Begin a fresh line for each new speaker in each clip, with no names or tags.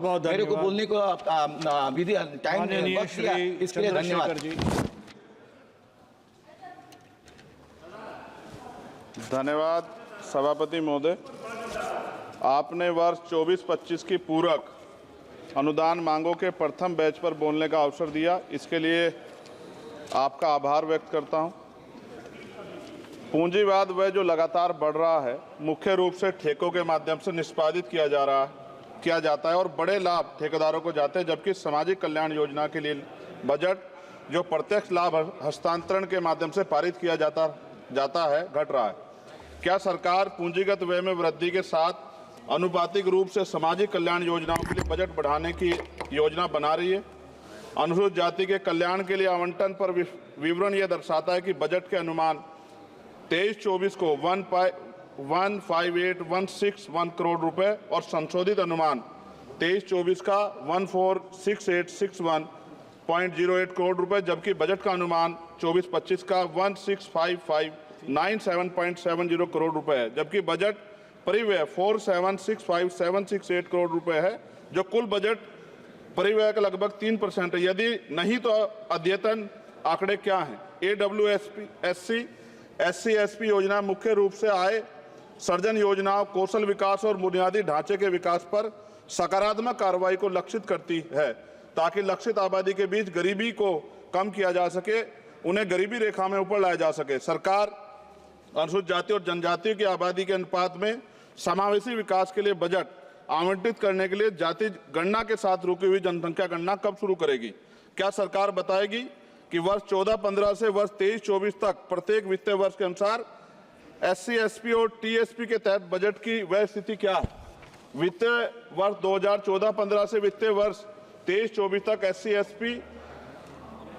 मेरे को बोलने को विधि टाइम बख्श दिया, इसके लिए धन्यवाद।
धन्यवाद सभापति महोदय। आपने वर्ष 24-25 की पूरक अनुदान मांगों के प्रथम बैच पर बोलने का अवसर दिया, इसके लिए आपका आभार व्यक्त करता हूं। पूंजीवाद वह जो लगातार बढ़ रहा है, मुख्य रूप से ठेकों के माध्यम से निष्पादित किया जाता है और बड़े लाभ ठेकेदारों को जाते हैं, जबकि सामाजिक कल्याण योजना के लिए बजट जो प्रत्यक्ष लाभ हस्तांतरण के माध्यम से पारित किया जाता है घट रहा है। क्या सरकार पूंजीगत व्यय में वृद्धि के साथ अनुपातिक रूप से सामाजिक कल्याण योजनाओं के लिए बजट बढ़ाने की योजना बना रही है? अनुसूचित जाति के कल्याण के लिए आवंटन पर विवरण यह दर्शाता है कि बजट के अनुमान 23-24 को 158,161 करोड़ रुपए और संशोधित अनुमान 23-24 का 146861.08 करोड़ रुपए, जबकि बजट का अनुमान 24-25 का 165597.70 करोड़ रुपए है, जबकि बजट परिव्यय 4765,768 करोड़ रुपए है, जो कुल बजट परिव्यय का लगभग 3% है। यदि नहीं तो अद्यतन आंकड़े क्या हैं? AWSP, SC योजना मुख्य रूप से आय सर्जन योजनाओं, कौशल विकास और बुनियादी ढांचे के विकास पर सकारात्मक कार्रवाई को लक्षित करती है, ताकि लक्षित आबादी के बीच गरीबी को कम किया जा सके, उन्हें गरीबी रेखा में ऊपर लाया जा सके। सरकार अनुसूचित जाति और जनजाति की आबादी के अनुपात में समावेशी विकास के लिए बजट आवंटित करने के लिए जाति गणना के साथ रुकी हुई जनसंख्या गणना कब शुरू करेगी? क्या सरकार बताएगी कि वर्ष 14-15 से वर्ष 23-24 तक प्रत्येक वित्तीय वर्ष के अनुसार SC, SP और TSP के तहत बजट की वह स्थिति क्या है? वित्तीय वर्ष 2014-15 से वित्तीय वर्ष 23-24 तक SC, SP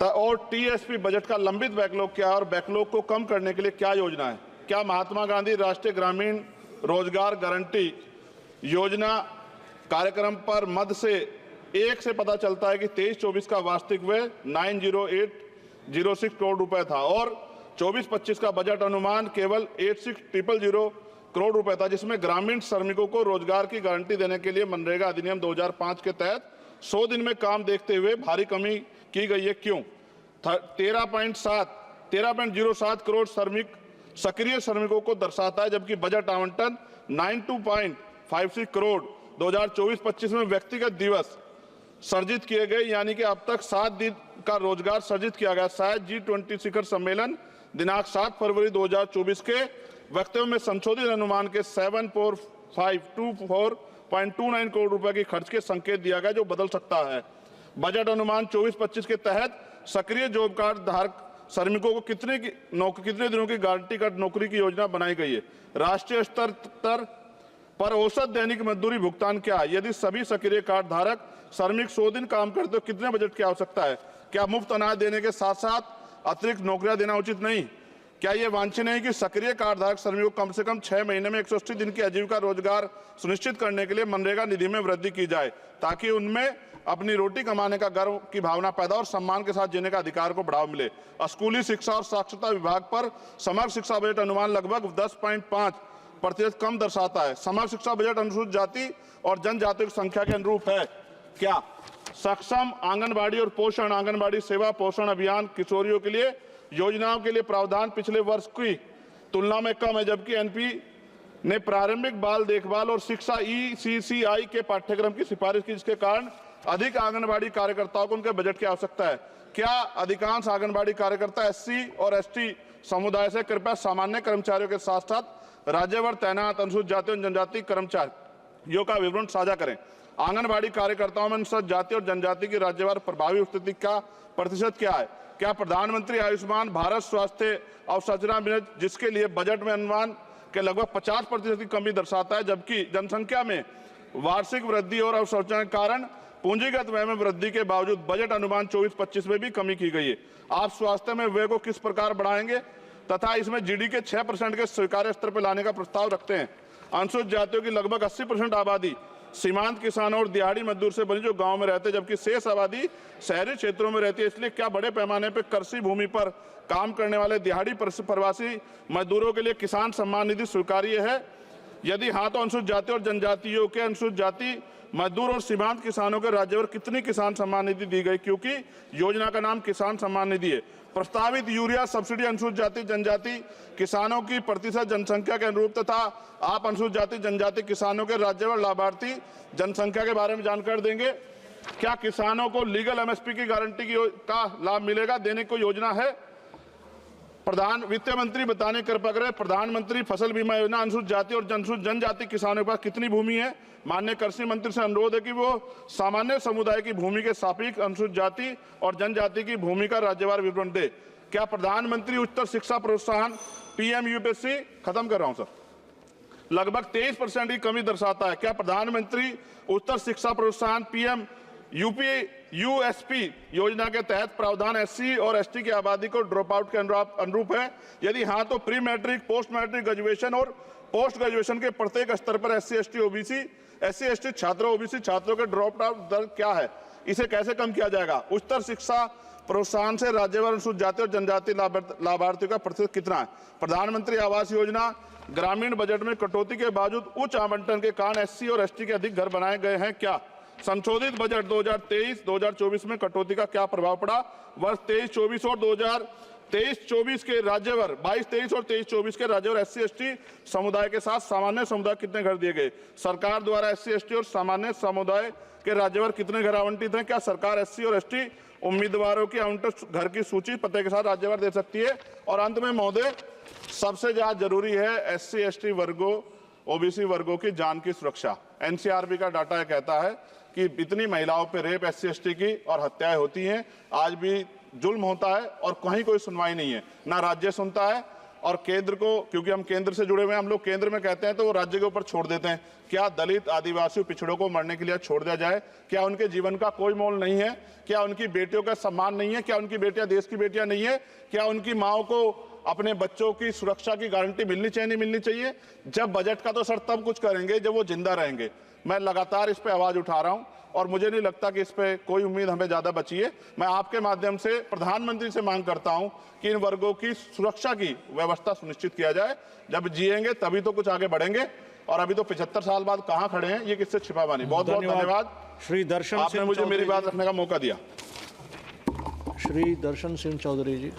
और TSP बजट का लंबित बैकलॉग क्या है और बैकलॉग को कम करने के लिए क्या योजना है? क्या महात्मा गांधी राष्ट्रीय ग्रामीण रोजगार गारंटी योजना कार्यक्रम पर मद से 1 से पता चलता है कि 23-24 का वास्तविक व्यय 90806 करोड़ रुपए था और 24-25 का बजट अनुमान केवल 86,000 करोड़ रुपए था, जिसमें ग्रामीण श्रमिकों को रोजगार की गारंटी देने के लिए मनरेगा अधिनियम 2005 के तहत 100 दिन में काम देखते हुए भारी कमी की गई है। क्यों? 13.07 करोड़ सक्रिय श्रमिकों को दर्शाता है, जबकि बजट आवंटन 92.56 करोड़ 2024-25 में व्यक्तिगत दिवस सर्जित किए गए, यानी कि अब तक 7 दिन का रोजगार सर्जित किया गया। शायद G20 शिखर सम्मेलन दिनांक 7 फरवरी 2024 के वक्तव्य में संशोधित अनुमान के 74524.29 करोड़ रुपए की खर्च के संकेत दिया गया, जो बदल सकता है। बजट अनुमान 24-25 के तहत सक्रिय जॉब कार्ड धारक श्रमिकों को कितने दिनों की गारंटी कार्ड नौकरी की योजना बनाई गई है? राष्ट्रीय स्तर पर औसत दैनिक मजदूरी भुगतान क्या है? यदि सभी सक्रिय कार्ड धारक श्रमिक 100 दिन काम करते तो कितने बजट की आवश्यकता है? क्या मुफ्त अनाज देने के साथ साथ अतिरिक्त नौकरियां देना उचित नहीं? क्या यह वांछनीय नहीं कि सक्रिय कार्ड धारक श्रमिकों को कम से कम 6 महीने में 180 दिन की आजीविका रोजगार सुनिश्चित करने के लिए मनरेगा निधि में वृद्धि की जाए, ताकि उनमें अपनी रोटी कमाने का गर्व की भावना पैदा और सम्मान के साथ जीने का अधिकार को बढ़ावा मिले? स्कूली शिक्षा और साक्षरता विभाग पर समग्र शिक्षा बजट अनुमान लगभग 10.5% कम दर्शाता है। समग्र शिक्षा बजट अनुसूचित जाति और जनजाति की संख्या के अनुरूप है क्या? सक्षम आंगनबाड़ी और पोषण आंगनबाड़ी सेवा पोषण अभियान किशोरियों के लिए योजनाओं के लिए प्रावधान पिछले वर्ष की तुलना में कम है, जबकि NP ने प्रारंभिक बाल देखभाल और शिक्षा ECCI के पाठ्यक्रम की सिफारिश की, जिसके कारण अधिक आंगनबाड़ी कार्यकर्ताओं को उनके बजट की आवश्यकता है। क्या अधिकांश आंगनबाड़ी कार्यकर्ता SC और ST समुदाय से? कृपया सामान्य कर्मचारियों के साथ साथ राज्यभर तैनात अनुसूचित जाति और जनजाति कर्मचारियों का विवरण साझा करें। आंगनबाड़ी कार्यकर्ताओं में अनुसूचित जाति और जनजाति की राज्यभर प्रभावी उपस्थिति का प्रतिशत क्या है? क्या प्रधानमंत्री आयुष्मान भारत स्वास्थ्य अवसंरचना मिशन, जिसके लिए बजट में अनुमान के लगभग 50% की कमी दर्शाता है, जबकि जनसंख्या में वार्षिक वृद्धि और अवसंरचना के कारण पूंजीगत व्यय में वृद्धि के बावजूद बजट अनुमान 24-25 में भी कमी की गई है? आप स्वास्थ्य में व्यय को किस प्रकार बढ़ाएंगे तथा इसमें GDP के 6% के स्वीकार्य स्तर पर लाने का प्रस्ताव रखते हैं? अनुसूचित जातियों की लगभग 80% आबादी सीमांत किसानों और दिहाड़ी मजदूर से बनी जो गांव में रहते हैं, जबकि शेष आबादी शहरी क्षेत्रों में रहती है। इसलिए क्या बड़े पैमाने पर कृषि भूमि पर काम करने वाले दिहाड़ी प्रवासी मजदूरों के लिए किसान सम्मान निधि स्वीकार्य है? यदि हाँ तो अनुसूचित जाति और जनजातियों के अनुसूचित जाति मजदूर और सीमांत किसानों के राज्यभर कितनी किसान सम्मान निधि दी गई, क्योंकि योजना का नाम किसान सम्मान निधि है। प्रस्तावित यूरिया सब्सिडी अनुसूचित जाति जनजाति किसानों की प्रतिशत जनसंख्या के अनुरूप तथा आप अनुसूचित जाति जनजाति किसानों के राज्यभर लाभार्थी जनसंख्या के बारे में जानकारी देंगे। क्या किसानों को लीगल एमएसपी की गारंटी का लाभ मिलेगा, देने को योजना है? प्रधान वित्त मंत्री बताने कृपा करें, प्रधानमंत्री फसल बीमा योजना अनुसूचित जाति और जनजाति किसानों के पास कितनी भूमि है? माननीय कृषि मंत्री से अनुरोध है कि वो सामान्य समुदाय की भूमि के सापेक्ष अनुसूचित जाति और जनजाति की भूमि का राज्यवार विवरण दे। क्या प्रधानमंत्री उच्चतर शिक्षा प्रोत्साहन पीएम यूपीएससी खत्म कर रहा हूं सर, लगभग 23% की कमी दर्शाता है। क्या प्रधानमंत्री उच्चतर शिक्षा प्रोत्साहन पीएम यूएसपी योजना के तहत प्रावधान एससी और एसटी की आबादी को ड्रॉप आउट के अनुरूप है? यदि हाँ तो pre matric, post matric, graduation और पोस्ट ग्रेजुएशन के प्रत्येक स्तर पर एससी एसटी छात्रों, ओबीसी छात्रों के ड्रॉप आउट दर क्या है? इसे कैसे कम किया जाएगा? उच्चतर शिक्षा प्रोत्साहन से राज्यवार अनुसूचित जाति और जनजाति लाभार्थियों का प्रतिशत कितना है? प्रधानमंत्री आवास योजना ग्रामीण बजट में कटौती के बावजूद उच्च आवंटन के कारण एससी और एसटी के अधिक घर बनाए गए हैं क्या? संशोधित बजट 2023-2024 में कटौती का क्या प्रभाव पड़ा? वर्ष 23-24 और 2023-24 के राज्यभर 22-23 और 23-24 के राज्यभर एससी एसटी समुदाय के साथ सामान्य समुदाय कितने घर दिए गए? सरकार द्वारा एससी एसटी और सामान्य समुदाय के राज्यभर कितने घर आवंटित हैं? क्या सरकार एससी और एसटी उम्मीदवारों की आवंटित घर की सूची पते के साथ राज्यभर दे सकती है? और अंत में महोदय, सबसे ज्यादा जरूरी है एससी एसटी वर्गों, ओबीसी वर्गों की जान की सुरक्षा। एनसीआरबी का डाटा यह कहता है कि इतनी महिलाओं पे रेप, एससी एसटी की और हत्याएं होती हैं, आज भी जुल्म होता है और कहीं कोई सुनवाई नहीं है, ना राज्य सुनता है। और केंद्र को, क्योंकि हम केंद्र से जुड़े हुए हैं, हम लोग केंद्र में कहते हैं तो वो राज्य के ऊपर छोड़ देते हैं। क्या दलित, आदिवासी, पिछड़ों को मरने के लिए छोड़ दिया जाए? क्या उनके जीवन का कोई मोल नहीं है? क्या उनकी बेटियों का सम्मान नहीं है? क्या उनकी बेटियां देश की बेटियां नहीं है? क्या उनकी माओ को अपने बच्चों की सुरक्षा की गारंटी मिलनी चाहिए, नहीं मिलनी चाहिए? जब बजट का तो सर तब कुछ करेंगे जब वो जिंदा रहेंगे। मैं लगातार इस पे आवाज उठा रहा हूं और मुझे नहीं लगता कि इस पे कोई उम्मीद हमें ज्यादा बची है। मैं आपके माध्यम से प्रधानमंत्री से मांग करता हूं कि इन वर्गों की सुरक्षा की व्यवस्था सुनिश्चित किया जाए। जब जिएंगे तभी तो कुछ आगे बढ़ेंगे, और अभी तो 75 साल बाद कहां खड़े हैं, ये किससे छिपा बनी। बहुत बहुत धन्यवाद
श्री दर्शन,
आपने मुझे मेरी बात रखने का मौका दिया।
श्री दर्शन सिंह चौधरी जी।